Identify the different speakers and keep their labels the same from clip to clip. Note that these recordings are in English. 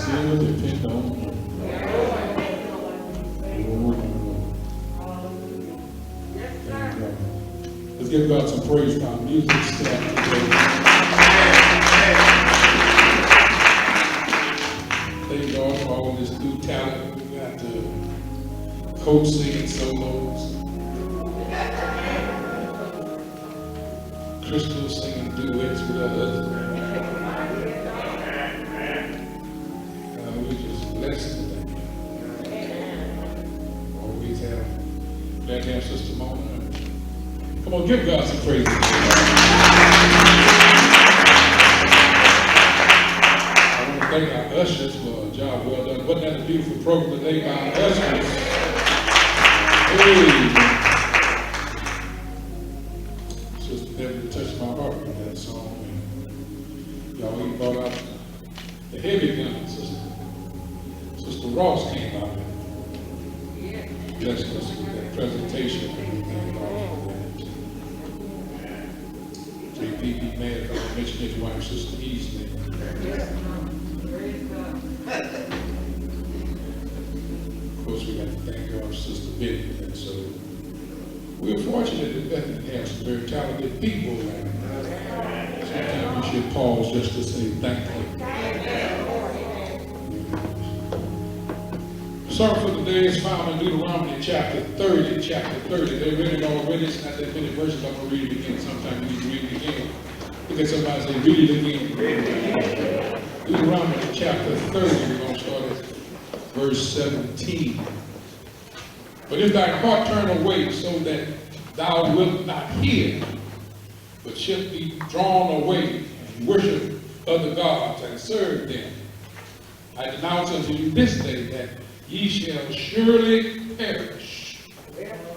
Speaker 1: still depend on him. Let's give God some praise for our music staff today. Thank God for all this new talent. We got to coach singing solos, Crystal singing duets with her husband. We're just blessed today. Always have, glad to have Sister Mona. Come on, give God some praise. I want to thank our ushers for a job well done. Wasn't that a beautiful program today by our ushers? Hey. Sister Debbie touched my heart with that song. And y'all even brought out the heavy guns. Sister Ross came out and blessed us with that presentation and everything. JP, be mad if I mention his wife, Sister Easley. Of course, we got to thank God, Sister Bennett. And so we're fortunate that Bethany has some very talented people. And sometimes we should pause just to say thank you. The sermon for today is found in Deuteronomy chapter 30. Chapter 30. They read it already. It's not that many verses. I'm going to read it again. Sometimes we read it again. Look at somebody say, read it again. Deuteronomy chapter 30. We're going to start at verse 17. But if thy heart turn away so that thou wilt not hear, but shalt be drawn away and worship other gods and serve them, I denounce unto you this day that ye shall surely perish,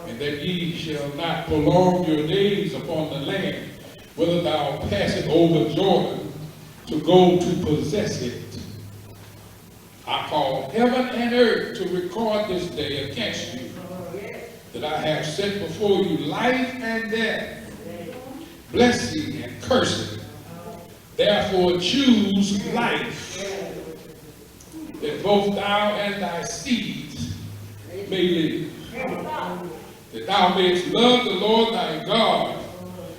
Speaker 1: and that ye shall not prolong your days upon the land, whether thou passest over Jordan to go to possess it. I call heaven and earth to record this day against you, that I have set before you life and death, blessing and cursing. Therefore choose life, that both thou and thy seed may live, that thou mayest love the Lord thy God,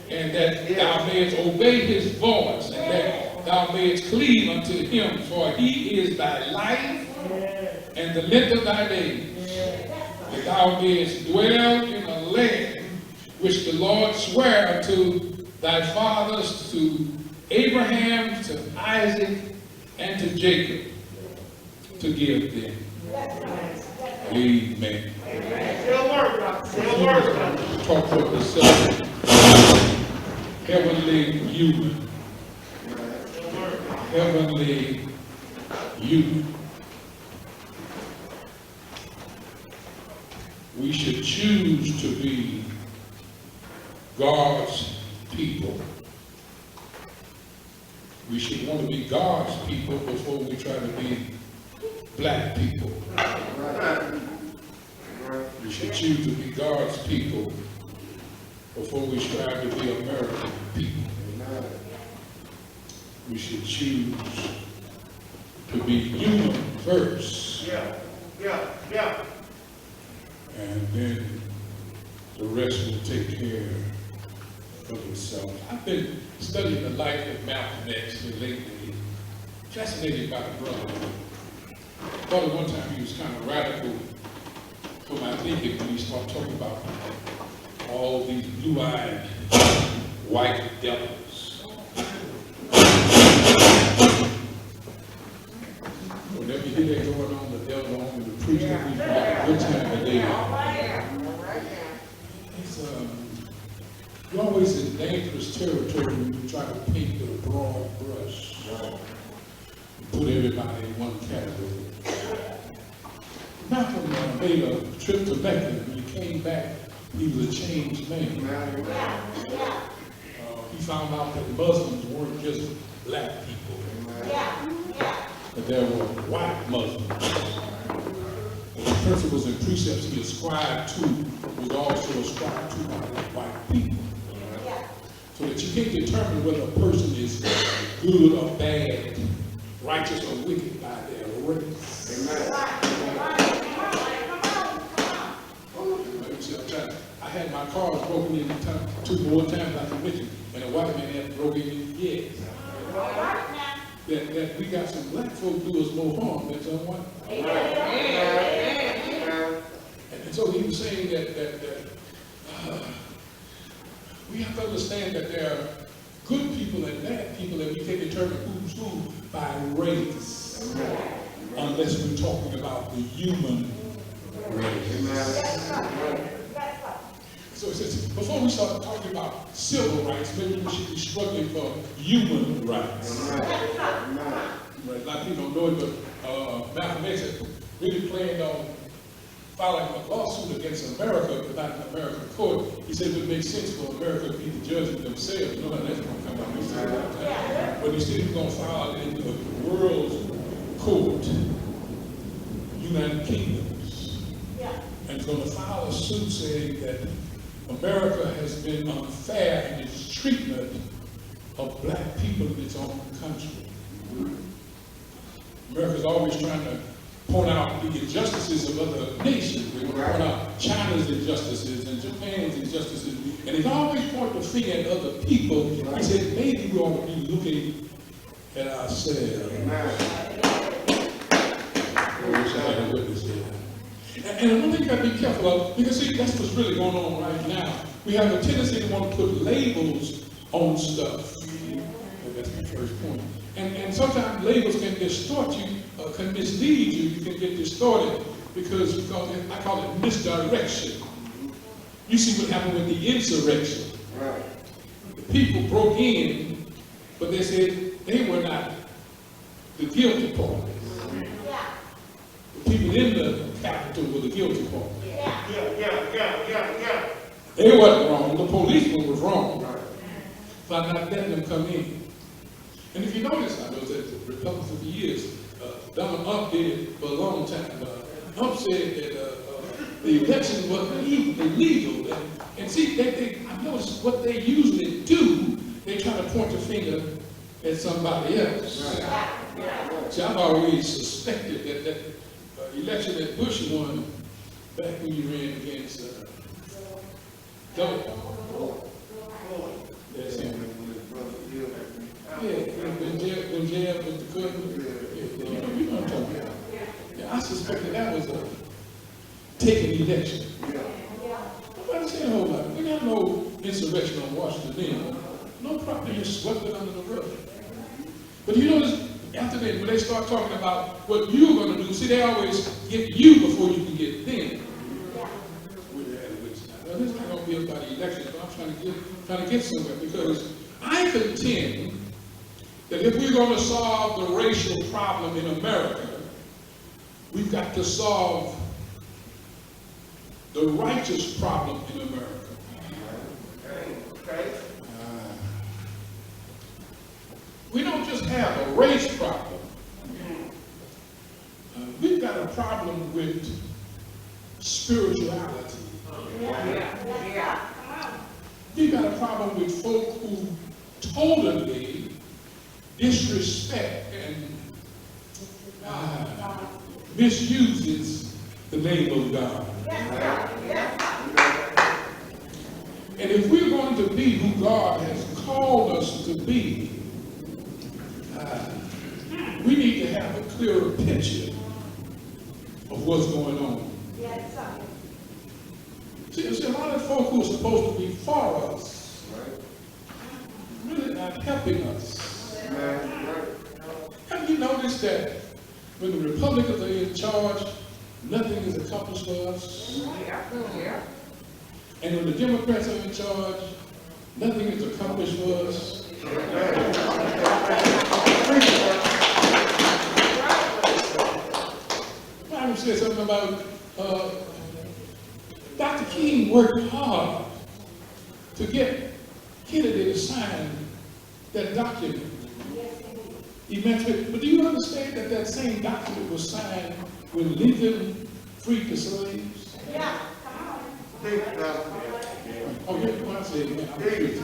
Speaker 1: and that thou mayest obey his voice, and that thou mayest cleave unto him, for he is thy life and the length of thy days, that thou mayest dwell in a land which the Lord sware unto thy fathers, to Abraham, to Isaac, and to Jacob, to give them. Amen. Talk about the subject. Heavenly human. Heavenly human. We should choose to be God's people. We should want to be God's people before we try to be black people. We should choose to be God's people before we strive to be American people. We should choose to be human first. And then the rest will take care of itself. I've been studying the life of Malcolm X lately, fascinated by the brother. I thought at one time he was kind of radical for my thinking when he started talking about all these blue-eyed white devils. Whenever you hear that going on, the devil on the preacher, he's like a good time of day. You're always in dangerous territory when you try to paint with a broad brush. Put everybody in one category. Malcolm made a trip to Mecca. When he came back, he was a changed man. He found out that Muslims weren't just black people, but there were white Muslims. And the principles and precepts he ascribed to was also ascribed to by white people. So that you can't determine whether a person is good or bad, righteous or wicked by their I had my cars broken in 2 more times like I mentioned, and a white man had broken in yes. That we got some black folk do us more harm than some white. And so he was saying that we have to understand that there are good people and bad people, and we can determine who's who by race, unless we're talking about the human race. So it says, before we start talking about civil rights, maybe we should be struggling for human rights. Right. A lot of people don't know it, but Malcolm X had really planned on filing a lawsuit against America, but not in American court. He said it would make sense for America to be the judge of themselves. You know how that's going to come out. He said that. But he said he was going to file it in the world court, United Kingdoms. And he's going to file a suit saying that America has been unfair in its treatment of black people in its own country. America's always trying to point out the injustices of other nations. They want to point out China's injustices and Japan's injustices. And they always point the finger at other people. He said, maybe we ought to be looking at ourselves. And another thing you got to be careful of, because see, that's what's really going on right now. We have a tendency to want to put labels on stuff. That's my first point. And sometimes labels can distort you, can mislead you. You can get distorted because I call it misdirection. You see what happened with the insurrection. Right. The people broke in, but they said they were not the guilty party. The people in the Capitol were the guilty party. They wasn't wrong. The policeman was wrong by not letting them come in. And if you notice, I know that the Republicans for years, Donald Trump did it for a long time. Trump said that the election was illegal. And see, I noticed what they usually do, they try to point the finger at somebody else. See, I've always suspected that election that Bush won back when you ran against Donald. That's him. When Jeb was the cousin. You know what I'm talking about. Yeah, I suspected that was a taken election. Nobody said a whole lot. We got no insurrection on Washington then. No problem. They just swept it under the rug. But you notice, after that, when they start talking about what you're going to do, see, they always get you before you can get them. Now, this is not going to be about the election, but I'm trying to get somewhere, because I contend that if we're going to solve the racial problem in America, we've got to solve the righteous problem in America. We don't just have a race problem. We've got a problem with spirituality. We've got a problem with folk who totally disrespect and misuses the name of God. And if we're going to be who God has called us to be, we need to have a clearer picture of what's going on. See, there's a lot of folk who are supposed to be for us, really not helping us. Have you noticed that when the Republicans are in charge, nothing is accomplished for us? And when the Democrats are in charge, nothing is accomplished for us. The Bible says something about Dr. King worked hard to get Kennedy to sign that document. But do you understand that that same document was signed when Lincoln freed the slaves? Yeah, come on. Oh, yeah, when I say it, I'm free today.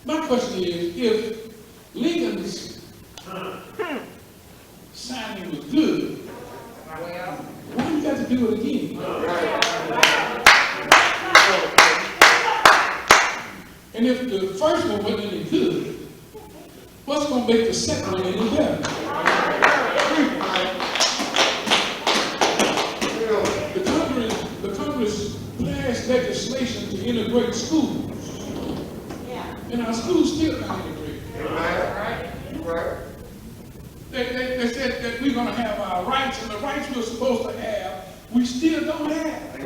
Speaker 1: My question is, if Lincoln's signing was good, Why you got to do it again? And if the first one wasn't any good, what's going to make the second one any better? The Congress passed legislation to integrate schools. And our schools still not integrated. They said that we're going to have our rights, and the rights we're supposed to have, we still don't have.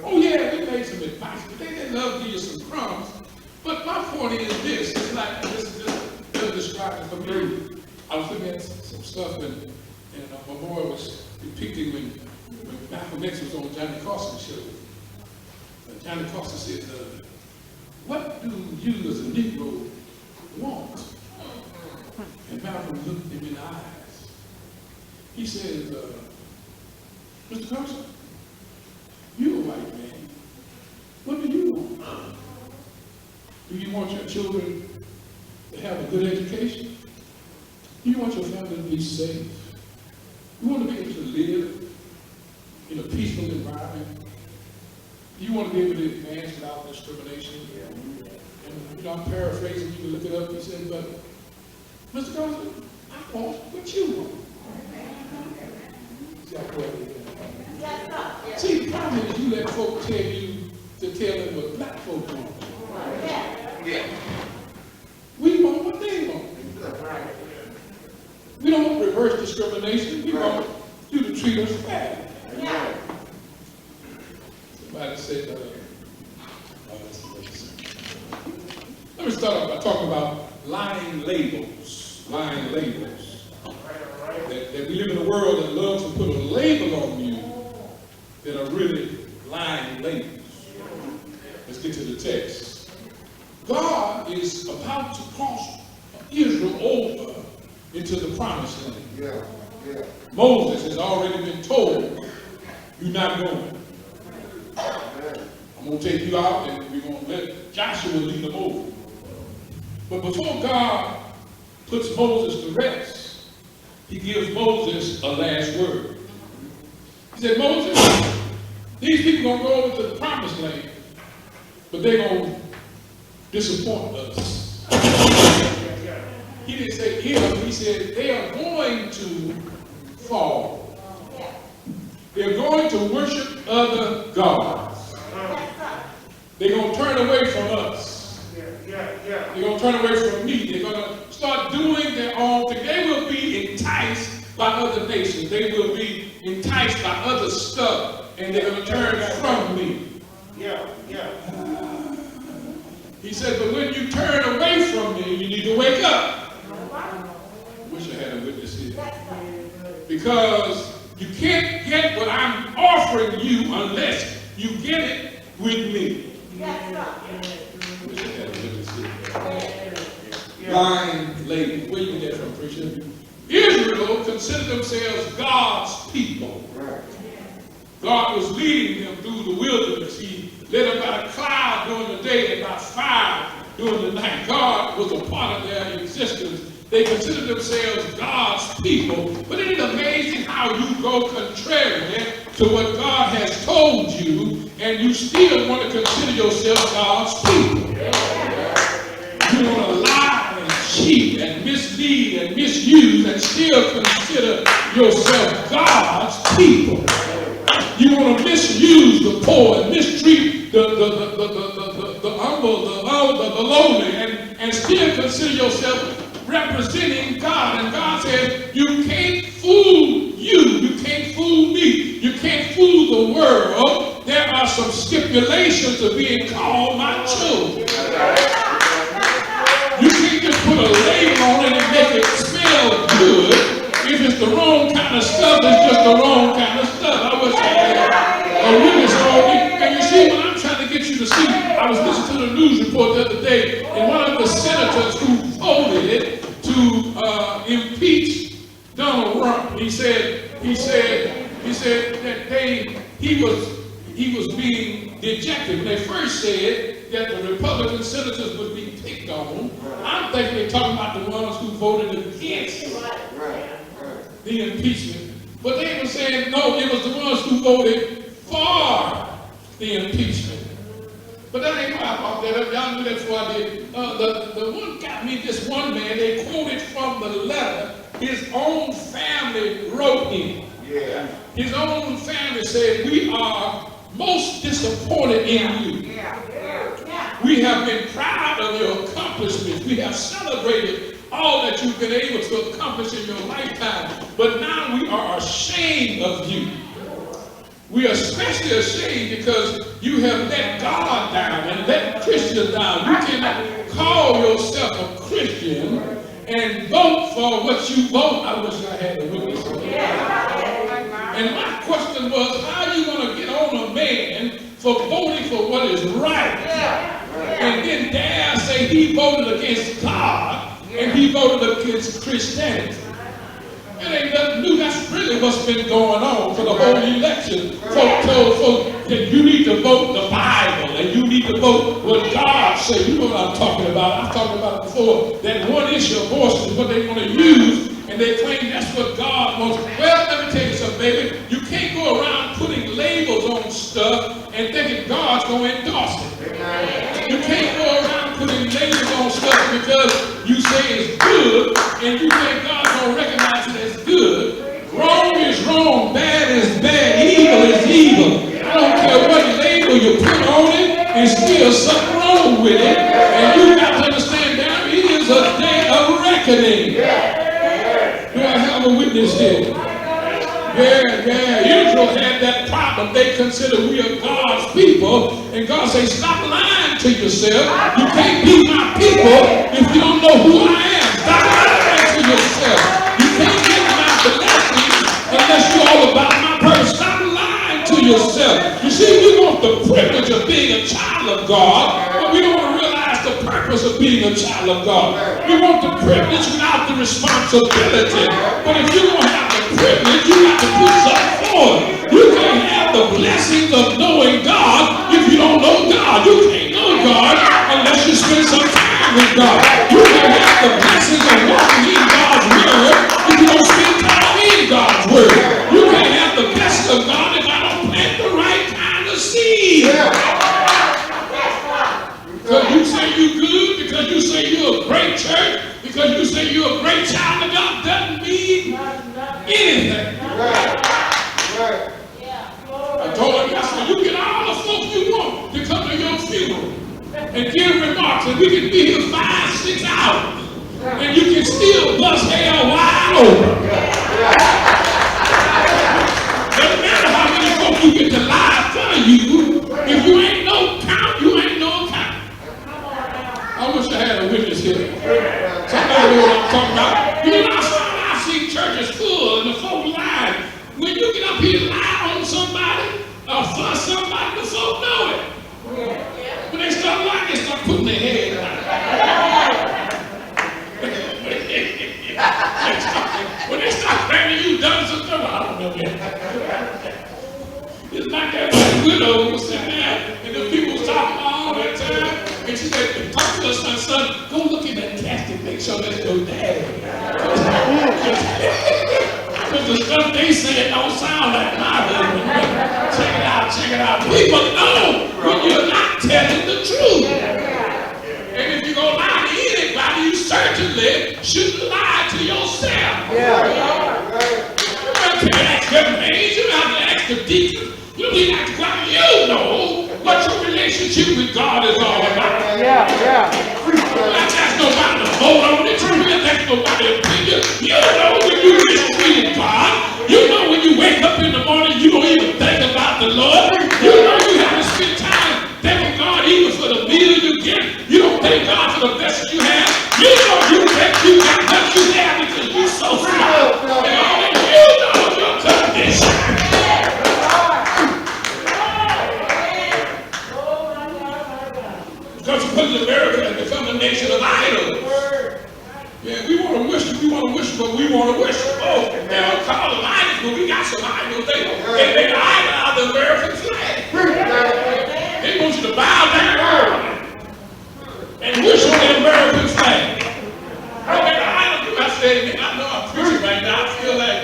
Speaker 1: Oh yeah, we made some advice, but they love to give you some crumbs. But my point is this, it's like, this is just describing for me. I was looking at some stuff, and my boy was depicting when Malcolm X was on Johnny Carson's show. Johnny Carson said, what do you as a Negro want? And Malcolm looked him in the eyes. He said, Mr. Carson, you're a white man. What do you want? Do you want your children to have a good education? Do you want your family to be safe? You want to be able to live in a peaceful environment? Do you want to be able to advance without discrimination? And I'm paraphrasing, you can look it up. He said, but Mr. Carson, I want what you want. See, the problem is you let folk tell you to tell them what black folk want. We want what they want. We don't want reverse discrimination. We want you to treat us fair. Somebody said, let me start off by talking about lying labels. Lying labels. That we live in a world that loves to put a label on you that are really lying labels. Let's get to the text. God is about to cross Israel over into the promised land. Moses has already been told, you're not going. I'm going to take you out and we're going to let Joshua lead them over. But before God puts Moses to rest, he gives Moses a last word. He said, Moses, these people are going to go over to the promised land, but they're going to disappoint us. He didn't say him, he said they are going to fall. They're going to worship other gods. They're going to turn away from us. They're going to turn away from me. They're going to start doing their own thing. They will be enticed by other nations. They will be enticed by other stuff, and they're going to turn from me. He said, but when you turn away from me, you need to wake up. I wish I had a witness here. Because you can't get what I'm offering you unless you get it with me. I wish I had a witness here. Lying lady. Where you get that from, preacher? Israel considered themselves God's people. God was leading them through the wilderness. He led them by a cloud during the day and by fire during the night. God was a part of their existence. They considered themselves God's people. But isn't it amazing how you go contrary to what God has told you and you still want to consider yourself God's people? You want to lie and cheat and mislead and misuse and still consider yourself God's people. You want to misuse the poor and mistreat the humble, the lowly, and still consider yourself representing God. And God said, you can't fool you. You can't fool me. You can't fool the world. There are some stipulations to being called my children. You can't just put a label on it and make it smell good. If it's the wrong kind of stuff, it's just the wrong kind of stuff. I wish I had a witness on me. And you see, what I'm trying to get you to see, I was listening to the news report the other day, and one of the senators who voted to impeach Donald Trump, he said that he was being dejected. When they first said that the Republican senators would be picked on, I'm thinking they're talking about the ones who voted against the impeachment. But they were saying, no, it was the ones who voted for the impeachment. But that ain't why I brought that up. Y'all knew that's why I did. The one got me, this one man, they quoted from the letter his own family wrote him. Yeah. His own family said, we are most disappointed in you. Yeah. We have been proud of your accomplishments. We have celebrated all that you've been able to accomplish in your lifetime. But now we are ashamed of you. We are especially ashamed because you have let God down and let Christians down. You cannot call yourself a Christian and vote for what you vote. I wish I had a witness. And my question was, how are you going to get on a man for voting for what is right? And then dare say he voted against God and he voted against Christianity. It ain't nothing new. That's really what's been going on for the whole election. Folks told folks that you need to vote the Bible and you need to vote what God says. You know what I'm talking about. I've talked about it before. That one issue, abortion, is what they want to use, and they claim that's what God wants. Well, let me tell you something, baby. You can't go around putting labels on stuff and thinking God's going to endorse it. You can't go around putting labels on stuff because you say it's good and you think God's going to recognize it as good. Wrong is wrong, bad is bad, evil is evil. I don't care what label you put on it, there's still something wrong with it. And you got to understand there is a day of reckoning. Do I have a witness here? Yeah. Israel had that problem. They consider we are God's people. And God says, stop lying to yourself. You can't be my people if you don't know who I am. Stop lying to yourself. You can't get my blessings unless you're all about my purpose. Stop lying to yourself. You see, we want the privilege of being a child of God, but we don't want to realize the purpose of being a child of God. We want the privilege without the responsibility. But if you're going to have the privilege, you got to put something forward. You can't have the blessings of knowing God if you don't know God. You can't know God unless you spend some time with God. You can't have the blessings of walking in God's word if you don't spend time in God's word. You can't have the blessings of God if I don't plant the right kind of seed. Because you say you're good, because you say you're a great church, because you say you're a great child of God, doesn't mean anything. I told him yesterday, you get all the folks you want to come to your funeral and give remarks, and we can be here 5-6 hours, and you can still bust hell wide open. Doesn't matter how many folks you get to lie in front of you, if you ain't no count, you ain't no count. I wish I had a witness here. Somebody know what I'm talking about. You know, I've seen churches full and the folk lying. When you get up here and lie on somebody or fuss somebody, the folk know it. When they start lying, they start putting their head down. When they start claiming you done something, I don't know that. It's like that one widow was sitting there and the people was talking all that time. And she said, talk to her son, go look in that casket, make sure that's your daddy. Because the stuff they say don't sound like my husband. Check it out. People know when you're not telling the truth. And if you're going to lie to anybody, you certainly shouldn't lie to yourself. You don't have to ask your maids, you don't have to ask the deacon. You don't even have to go. You know what your relationship with God is all about. You don't have to ask nobody to vote on it. You don't have to ask nobody's opinion. You know when you mistreated God. You know when you wake up in the morning, you don't even think about the Lord. You know you have to spend time thanking God even for the meal you get. You don't thank God for the best you have. You know you think you got what you have because you're so smart. And all that you know your condition. Because you put America has become a nation of idols. Yeah, we want to worship, but we want to worship. Oh, they don't call them idols, but we got some idols. They idolize the American flag. They want you to bow down and worship the American flag. I said, I know I'm preaching right now. I feel like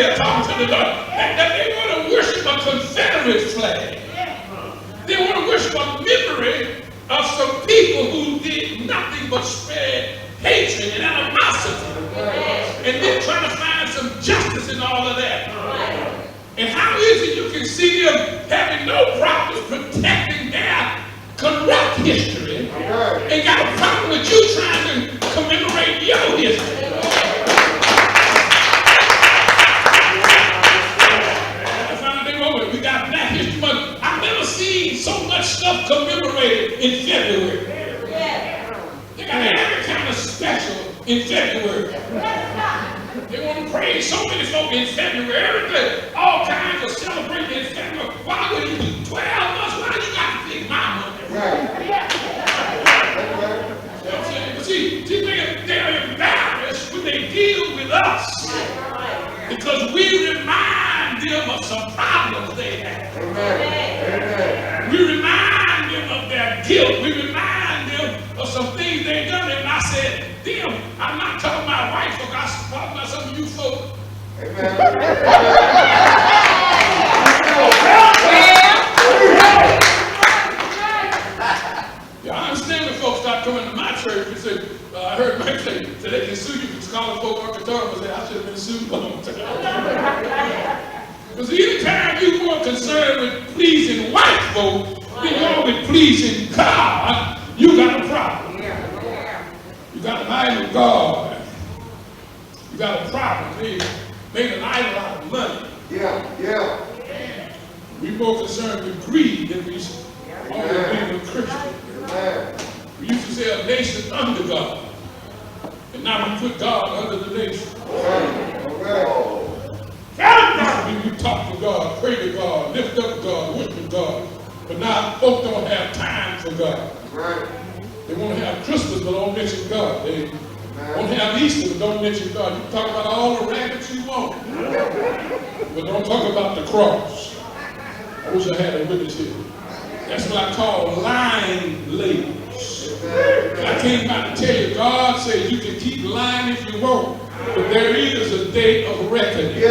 Speaker 1: Isaiah talking to the Lord, that they want to worship a Confederate flag. They want to worship a memory of some people who did nothing but spread hatred and animosity. And then trying to find some justice in all of that. And how is it you can see them having no problems protecting their corrupt history and got a problem with you trying to commemorate your history? We got Black History Month. I've never seen so much stuff commemorated in February. They got every kind of special in February. They want to praise so many folk in February. Everything, all kinds of celebrating in February. Why would you do 12 months? Why you got to pick my month? You know what I'm saying? But see, they're embarrassed when they deal with us because we remind them of some problems they have. We remind them of their guilt. We remind them of some things they've done. And I said, them, I'm not talking about white folk, I'm talking about some of you folk. Yeah, I understand when folks start coming to my church and say, I heard Mike say, so they can sue you for calling folk Encore, but I should have been sued a long time. Because anytime you're more concerned with pleasing white folk than you're with pleasing God, you got a problem. You got an idol of God. You got a problem. They made an idol out of money. We're more concerned with greed than we are with Christians. We used to say a nation under God. And now we put God under the nation. We talk to God, pray to God, lift up God, worship God. But now folks don't have time for God. They want to have Christmas but don't mention God. They want to have Easter but don't mention God. You can talk about all the rabbits you want. But don't talk about the cross. I wish I had a witness here. That's what I call lying labels. I came by to tell you, God says you can keep lying if you want, but there is a day of reckoning.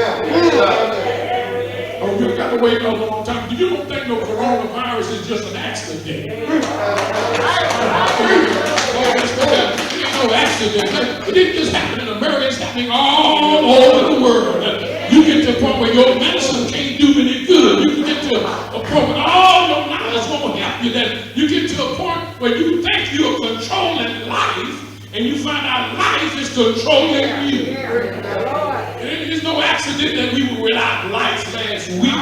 Speaker 1: Oh, you got to wait a long time. You don't think no coronavirus is just an accident? It ain't no accident. It didn't just happen in America. It's happening all over the world. You get to a point where your medicine can't do any good. You can get to a point where all your knowledge won't help you. That you get to a point where you think you're controlling life, and you find out life is controlling you. It's no accident that we were without lights last week.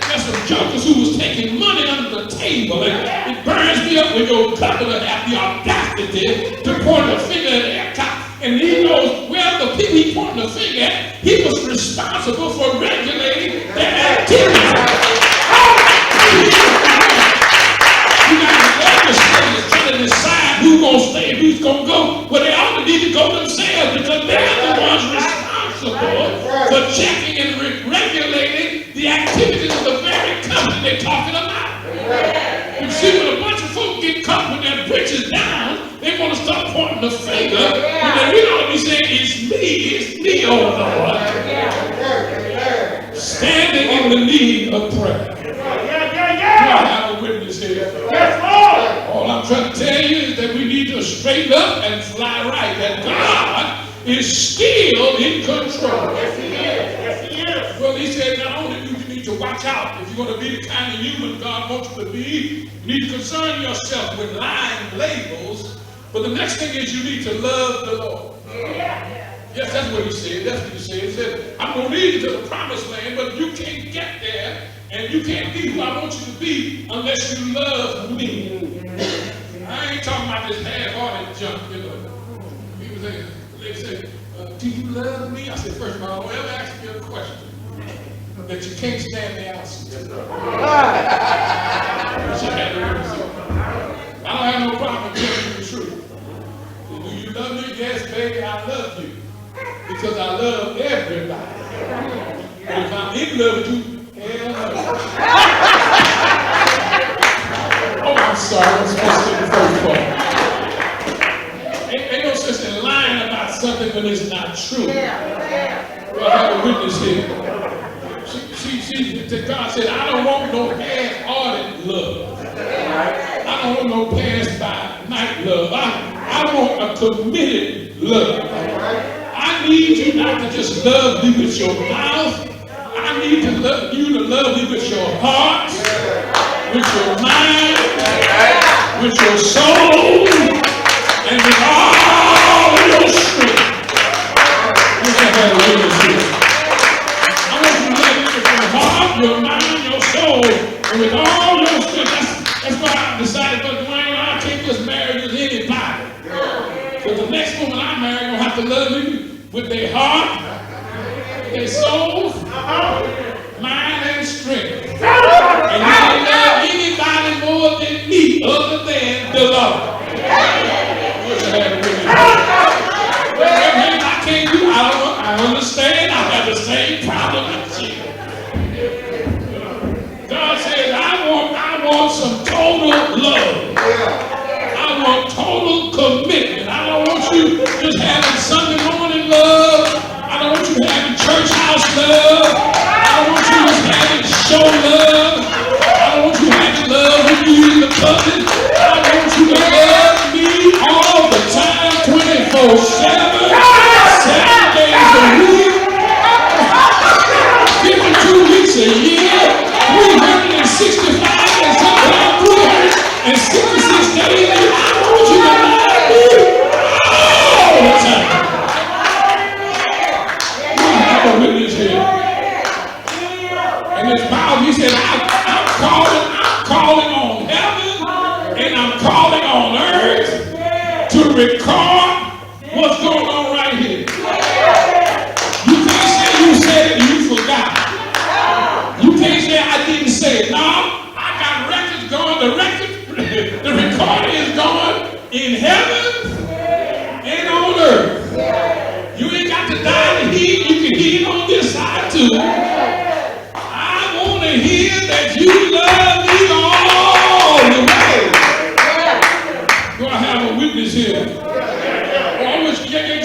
Speaker 1: There's some jokers who was taking money under the table. And it burns me up when your governor have the audacity to point a finger at ERCOT. And he knows, well, the people he pointing the finger at, he was responsible for regulating their activities. You got the legislators trying to decide who's going to stay and who's going to go. Well, they ought to need to go themselves because they're the ones responsible for checking and regulating the activities of the very company they're talking about. You see, when a bunch of folks get caught with their britches down, they want to start pointing the finger when they really ought to be saying, it's me, oh Lord. Standing in the need of prayer. I have a witness here. All I'm trying to tell you is that we need to straighten up and fly right. That God is still in control.
Speaker 2: Yes, He is.
Speaker 1: Well, He said not only do you need to watch out if you're going to be the kind of human God wants you to be, you need to concern yourself with lying labels. But the next thing is you need to love the Lord. Yes, that's what He said. That's what He said. He said, I'm going to lead you to the promised land, but you can't get there and you can't be who I want you to be unless you love me. I ain't talking about this half-hearted junk, you know. People say, they say, do you love me? I said, first of all, don't ever ask me a question that you can't stand the answer. I don't have no problem telling you the truth. Do you love me? Yes, baby, I love you. Because I love everybody. But if I'm in love with you, hell no. Oh, I'm sorry. I'm supposed to say the first part. Ain't no sense in lying about something when it's not true. Well, I have a witness here. God said, I don't want no half-hearted love. I don't want no pass-by-night love. I want a committed love. I need you not to just love me with your mouth. I need to love you to love me with your heart, with your mind, with your soul, and with all your strength. I wish I had a witness here. I want you to love me with your heart, your mind, your soul, and with all your strength. That's why I decided, but Dwayne, I can't just marry with anybody. But the next woman I marry gonna have to love me with their heart, their soul, mind, and strength. And you don't love anybody more than me, other than the Lord. I wish I had a witness. Well, I can't do. I understand. I have the same problem as you. God says, I want some total love. I want total commitment. I don't want you just having Sunday morning love. I don't want you having church house love. I don't want you just having show love. I don't want you having love when you in the public. I want you to love me all the time, 24/7, 7 days a week, 52 weeks a year, 365 and sometimes 366 days. I want you to love me all the time. We have a witness here. And this Bible, he said, I'm calling on heaven and I'm calling on earth to record what's going on right here. You can't say you said it and you forgot. You can't say I didn't say it. No, I got records going. The recording is going in heaven and on earth. You ain't got to die to hear. You can hear it on this side too. I want to hear that you love me all the way. Do I have a witness here?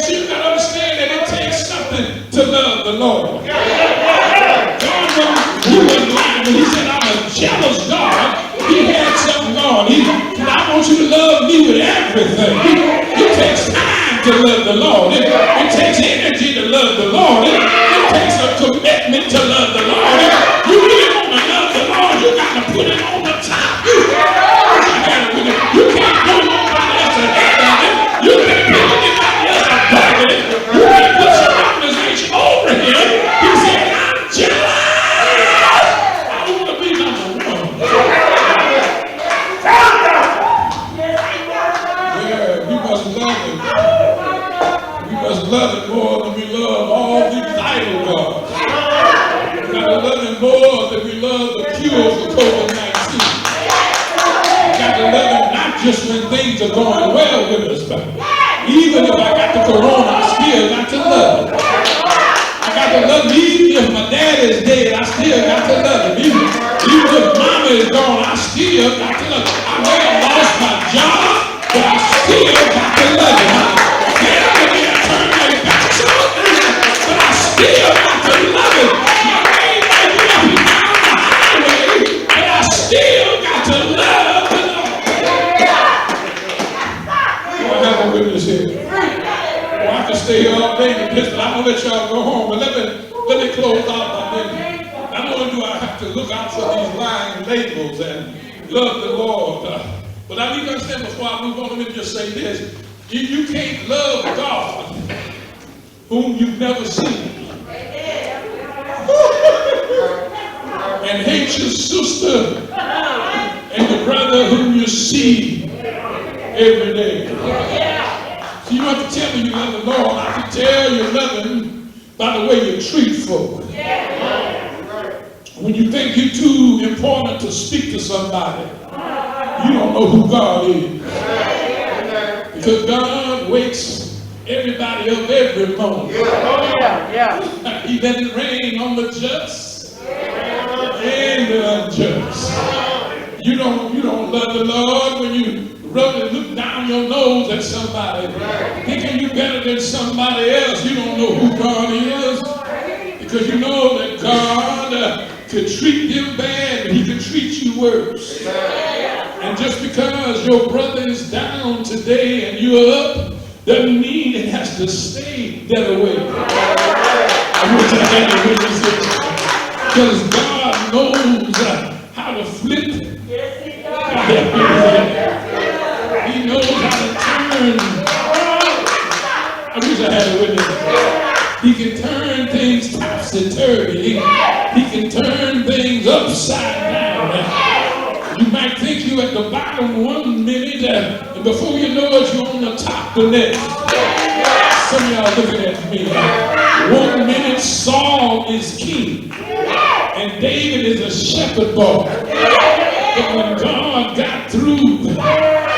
Speaker 1: You got to understand that it takes something to love the Lord. God knew he wasn't lying when he said, I'm a jealous God. He had something on. He said, I want you to love me with everything. It takes time to love the Lord. It takes energy to love the Lord. It takes a commitment to love the Lord. You really want to love the Lord, you got to put it on the top. You can't go nobody else ahead of it. You can't put anybody else above it. You can't put your organization over him. He said, I'm jealous. I want to be number one. Yeah, we must love him. We must love him more than we love all these idol gods. We got to love him more than we love the cure for COVID-19. We got to love him not just when things are going well with us, but even if I got the corona, I still got to love him. I got to love him. Even if my dad is dead, I still got to love him. Even if mama is gone, I still got to love him. I may have lost my job, but I still got to love him. I may have turned my back on him, but I still got to love him. I may have been up and down the highway, but I still got to love the Lord. I have a witness here. Well, I can stay here all day and listen. I'm gonna let y'all go home, but let me close out by this. Not only do I have to look out for these lying labels and love the Lord, but I need to understand before I move on. Let me just say this: you can't love God whom you've never seen, and hate your sister and the brother whom you see every day. So you don't have to tell me you love the Lord. I can tell you love him by the way you treat folk. When you think you're too important to speak to somebody, you don't know who God is. Because God wakes everybody up every morning. He doesn't rain on the just and the unjust. You don't love the Lord when you look down your nose at somebody, thinking you better than somebody else. You don't know who God is, because you know that God could treat them bad, but he can treat you worse. And just because your brother is down today and you're up, doesn't mean it has to stay that way. I wish I had a witness here. Because God knows how to flip it. He knows how to turn. I wish I had a witness. He can turn things topsy-turvy. He can turn things upside down. You might think you're at the bottom one minute, and before you know it, you're on the top the next. Some of y'all looking at me. 1 minute Saul is king, and David is a shepherd boy. But when God got through,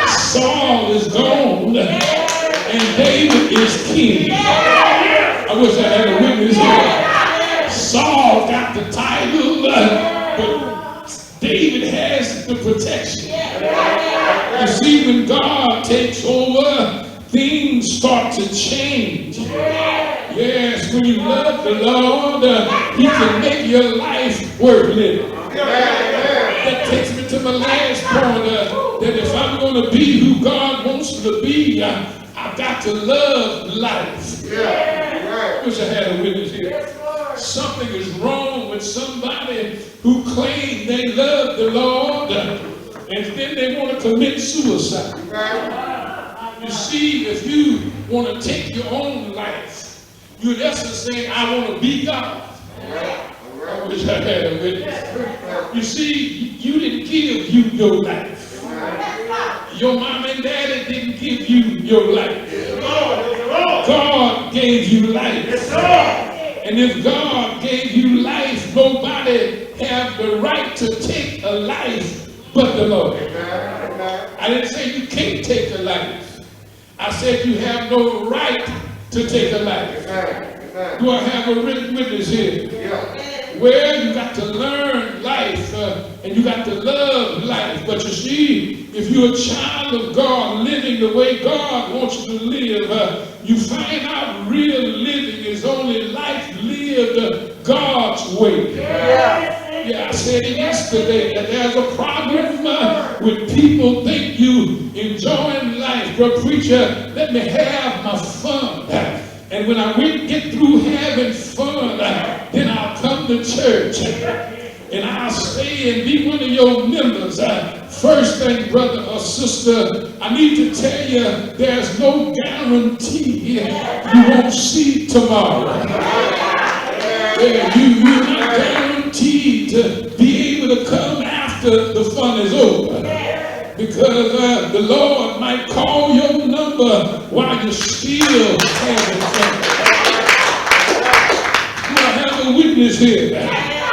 Speaker 1: Saul is gone, and David is king. I wish I had a witness here. Saul got the title, but David has the protection. You see, when God takes over, things start to change. Yes, when you love the Lord, he can make your life worth living. That takes me to my last point, that if I'm going to be who God wants me to be, I've got to love life. I wish I had a witness here. Something is wrong with somebody who claims they love the Lord, and then they want to commit suicide. You see, if you want to take your own life, you're in essence saying, I want to be God. I wish I had a witness. You see, you didn't give you your life. Your mom and daddy didn't give you your life. God gave you life. And if God gave you life, nobody have the right to take a life but the Lord. I didn't say you can't take a life. I said you have no right to take a life. Do I have a written witness here? Well, you got to learn life and you got to love life. But you see, if you're a child of God living the way God wants you to live, you find out real living is only life lived God's way. Yeah, I said it yesterday that there's a problem with people think you enjoying life. But preacher, let me have my fun. And when I get through having fun, then I'll come to church and I'll stay and be one of your members. First thing, brother or sister, I need to tell you, there's no guarantee you won't see tomorrow. You're not guaranteed to be able to come after the fun is over. Because the Lord might call your number while you're still having fun. I have a witness here.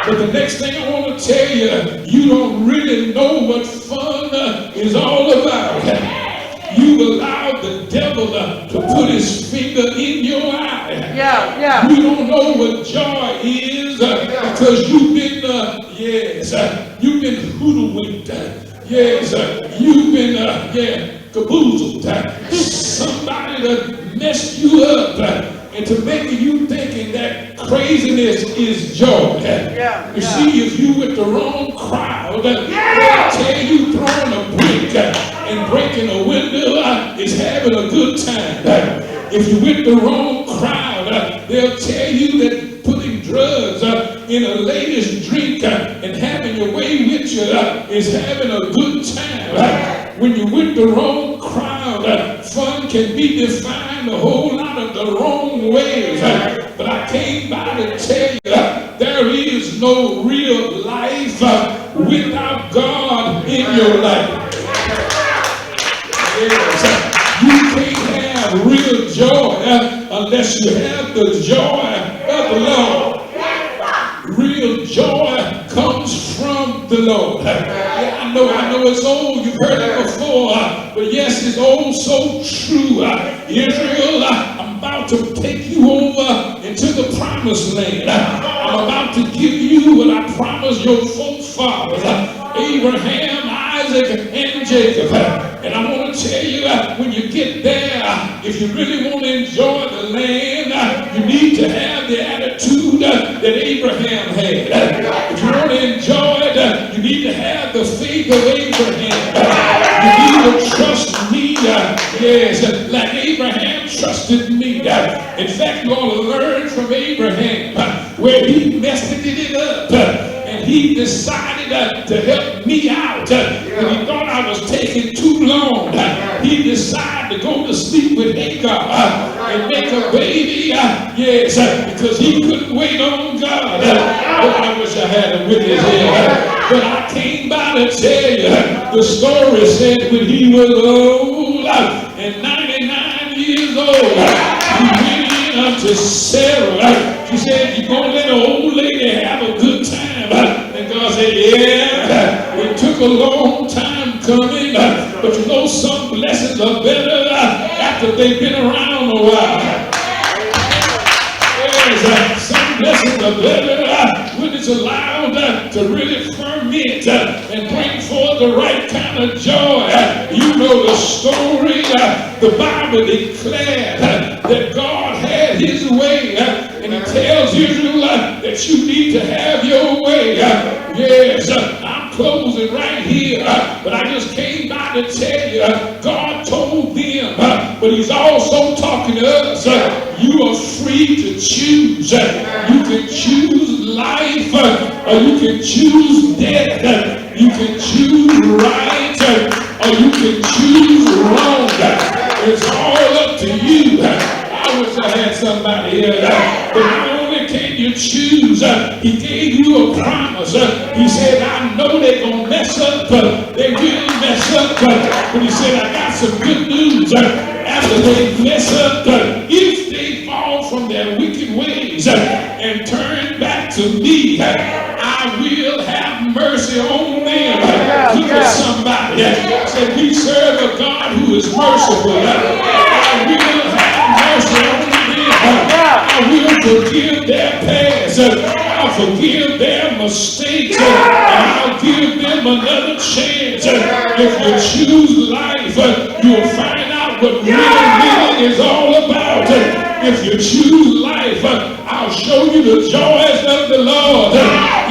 Speaker 1: But the next thing I want to tell you, you don't really know what fun is all about. You allowed the devil to put his finger in your eye. You don't know what joy is because you've been, you've been hoodwinked. Yes, you've been, caboozled. Somebody that messed you up into making you thinking that craziness is joy. You see, if you with the wrong crowd, they'll tell you throwing a brick and breaking a window is having a good time. If you with the wrong crowd, they'll tell you that putting drugs in a lady's drink and having your way with you is having a good time. When you're with the wrong crowd, fun can be defined a whole lot of the wrong ways. But I came by to tell you there is no real life without God in your life. Yes. You can't have real joy unless you have the joy of the Lord. Real joy comes from the Lord. I know it's old. You've heard it before. But yes, it's old so true. Israel, I'm about to take you over into the promised land. I'm about to give you what I promised your forefathers, Abraham, Isaac, and Jacob. And I want to if you really want to enjoy the land, you need to have the attitude that Abraham had. If you want to enjoy it, you need to have the faith of Abraham. You need to trust me, yes, like Abraham trusted me. In fact, you ought to learn from Abraham where he messed it up. And he decided to help me out. When he thought I was taking too long, he decided to go to sleep with Encore and make a baby. Yes, because he couldn't wait on God. But I wish I had a witness here. But I came by to tell you, the story said when he was old and 99 years old, he went in unto Sarah. She said, "You're going to let an old lady have a good time." And God said, "Yeah, it took a long time coming, but you know some blessings are better after they've been around a while." Yes, some blessings are better when it's allowed to really ferment and bring forth the right kind of joy. You know the story. The Bible declared that God had his way, and he tells Israel that you need to have your way. Yes, I'm closing right here, but I just came by to tell you, God told them, but he's also talking to us. You are free to choose. You can choose life, or you can choose death. You can choose right, or you can choose wrong. It's all up to you. I wish I had somebody here. But not only can you choose, he gave you a promise. He said, I know they're going to mess up. They will mess up. But he said, I got some good news. After they mess up, if they fall from their wicked ways and turn back to me, I will have mercy on them. Look at somebody. Say, we serve a God who is merciful. I will have mercy on them. I will forgive their past. I'll forgive their mistakes. And I'll give them another chance. If you choose life, you'll find out what living is all about. If you choose life, I'll show you the joys of the Lord.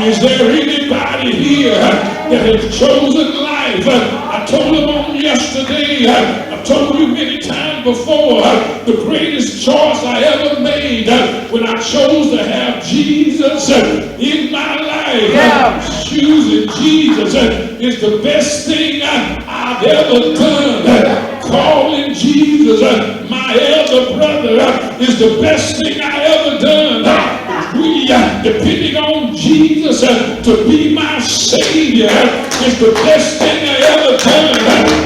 Speaker 1: Is there anybody here that has chosen life? I told them on yesterday, I've told you many times before, the greatest choice I ever made when I chose to have Jesus in my life. Choosing Jesus is the best thing I've ever done. Calling Jesus my elder brother is the best thing I ever done. Depending on Jesus to be my Savior is the best thing I ever done.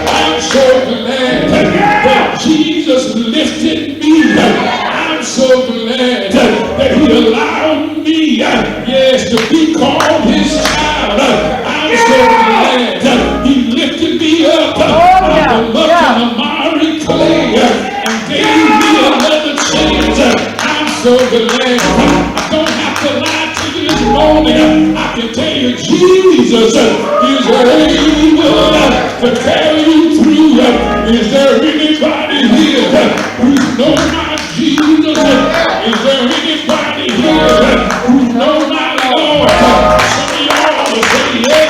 Speaker 1: I'm so glad that Jesus lifted me. I'm so glad that he allowed me, yes, to be called his child. I'm so glad he lifted me up out of the muck and the miry clay and gave me another chance. I'm so glad. I don't have to lie to you this morning. I can tell you Jesus is able to carry you through. Is there anybody here who knows my Jesus? Is there anybody here who knows my Lord? Some of y'all ought to say yeah.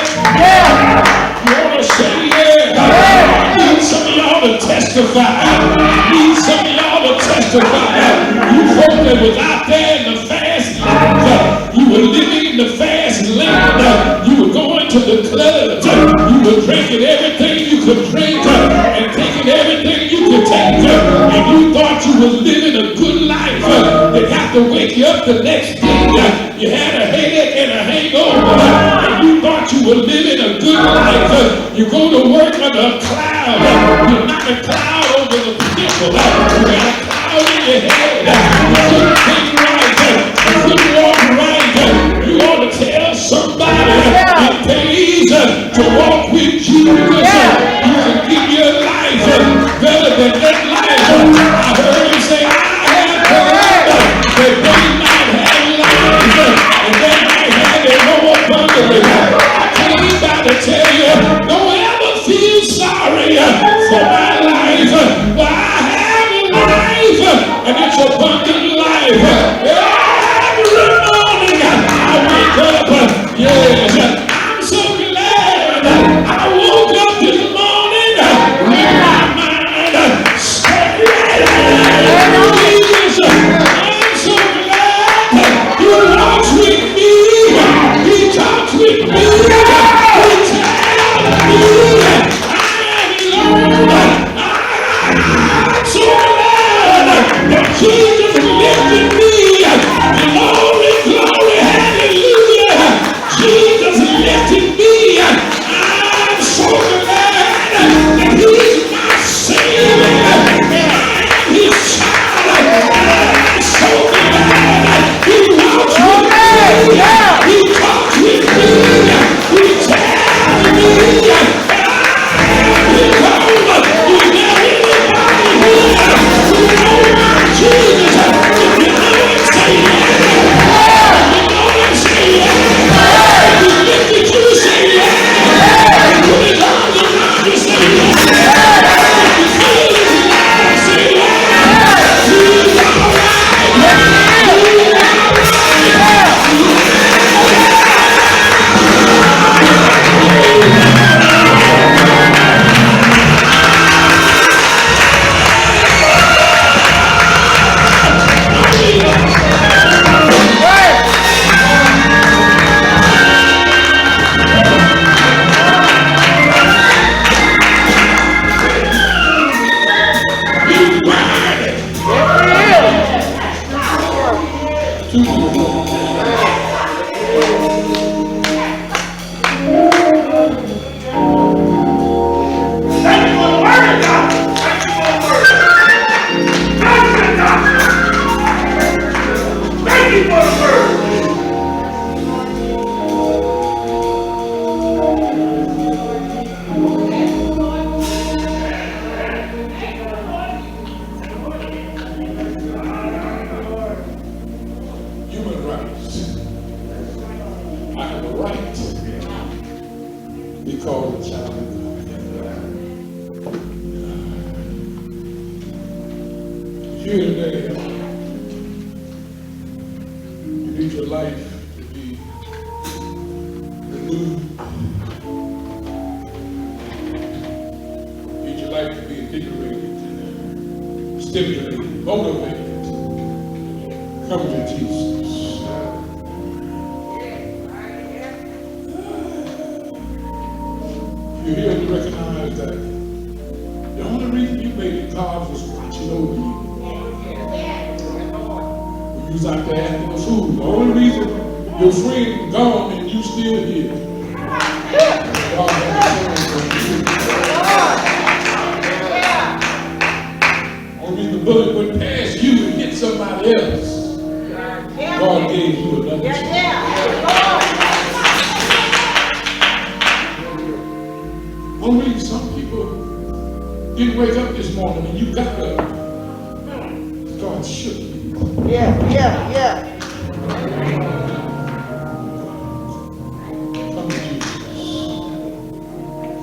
Speaker 1: You ought to say yeah. I need some of y'all to testify. I need some of y'all to testify. You folk that was out there in the fast land, you were living in the fast land, you were going to the clubs, you were drinking everything you could drink and taking everything you could take, and you thought you were living a good life. They got to wake you up the next day. You had a headache and a hangover, and you thought you were living a good life. You go to work under a cloud. You're not a cloud over the people. You got a cloud in your head. You couldn't think right. You couldn't walk right. You ought to tell somebody it pays to walk with Jesus. You can give your life better than that life. I heard him say, I have heard that they might have life and they might have it more abundantly. I came by to tell you, don't ever feel sorry for my life. Yes, I'm so glad I woke up this morning with my mind stayed on Jesus. I'm so glad He walks with me. He talks with me. He tells me I am Lord. I'm so glad that Jesus lifted me. Glory, glory, hallelujah. Jesus lifted me. I'm so glad that He's my Savior. I'm His child. I'm so glad He walks with me. He talks with me. He tells me His home. He never Jesus, if you know it, say yeah. If you know it, say yeah. If He lifted you, say yeah. Put His arms around you, say yeah. If you feel His love, say yeah. He's all right. He's human rights. I have a right to be called a child of God. Here today, you need your life to be renewed. You need your life to be invigorated, stimulated, motivated. Come to Jesus. You're here to recognize that the only reason you made it, God was watching over you. When you was out there acting a fool. The only reason your friend gone and you still here. God had a plan for you. Only the bullet went past you and hit somebody else. God gave you another chance. Only some people didn't wake up this morning and you got up. God shook you.
Speaker 3: Yeah.
Speaker 1: Come to Jesus.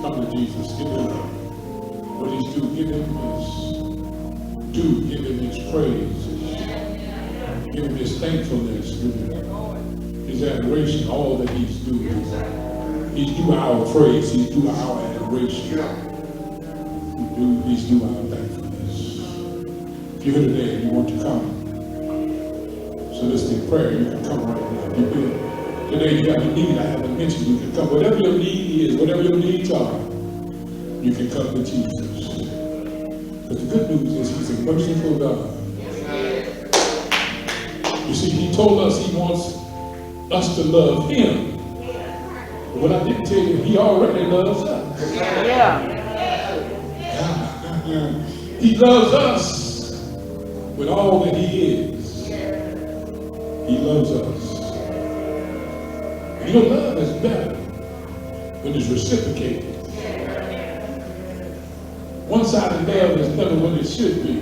Speaker 1: Come to Jesus. Give Him what He's due. Give Him His due. Give Him His praise. Give Him His thankfulness. Give Him His adoration. All that He's due. He's due our praise. He's due our adoration. He's due our thankfulness. If you're here today and you want to come, soliciting prayer, you can come right now. If you today you have a need, I haven't mentioned, you can come. Whatever your need is, whatever your needs are, you can come to Jesus. But the good news is He's a merciful God. You see, He told us He wants us to love Him. But what I didn't tell you, He already loves us. He loves us with all that He is. He loves us. And your love is better when it's reciprocated. One-sided love is never what it should be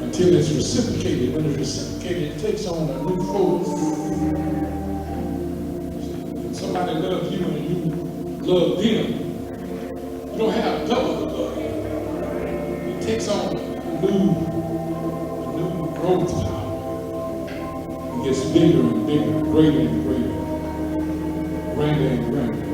Speaker 1: until it's reciprocated. When it's reciprocated, it takes on a new force. When somebody loves you and you love them, you don't have double the love. It takes on a new growth power. It gets bigger and bigger, greater and greater. granddad and granddad.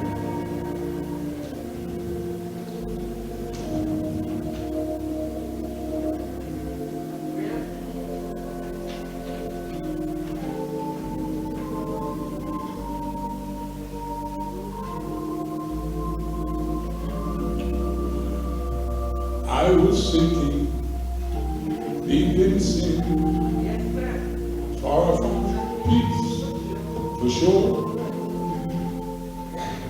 Speaker 1: I was sinking deep in sin, far from peace, for sure.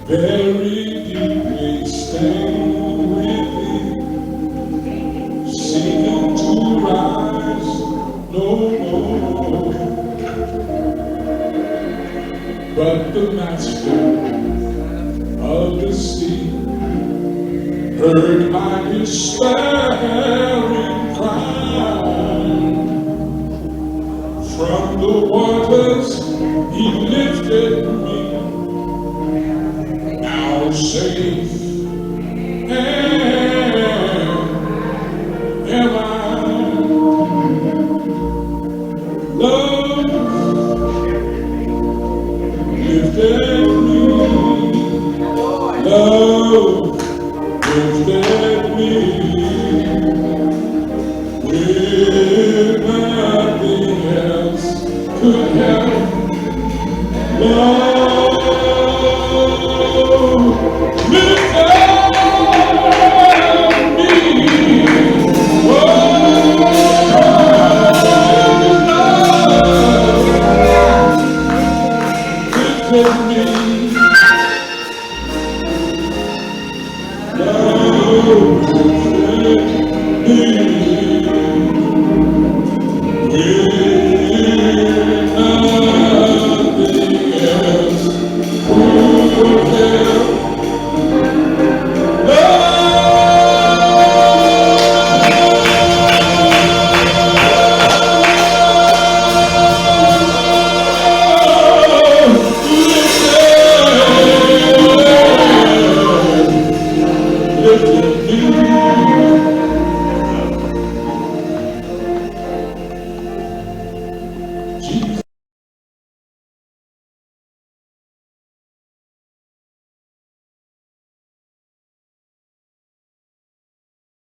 Speaker 1: Very deep may stand within, seeking to rise no more. But the master of the sea heard my despairing cry. From the waters he lifted me, now safe am I. Love lifted me, love lifted me, when nothing else could help. Love lifted me. Oh, love lifted me. Love lifted me.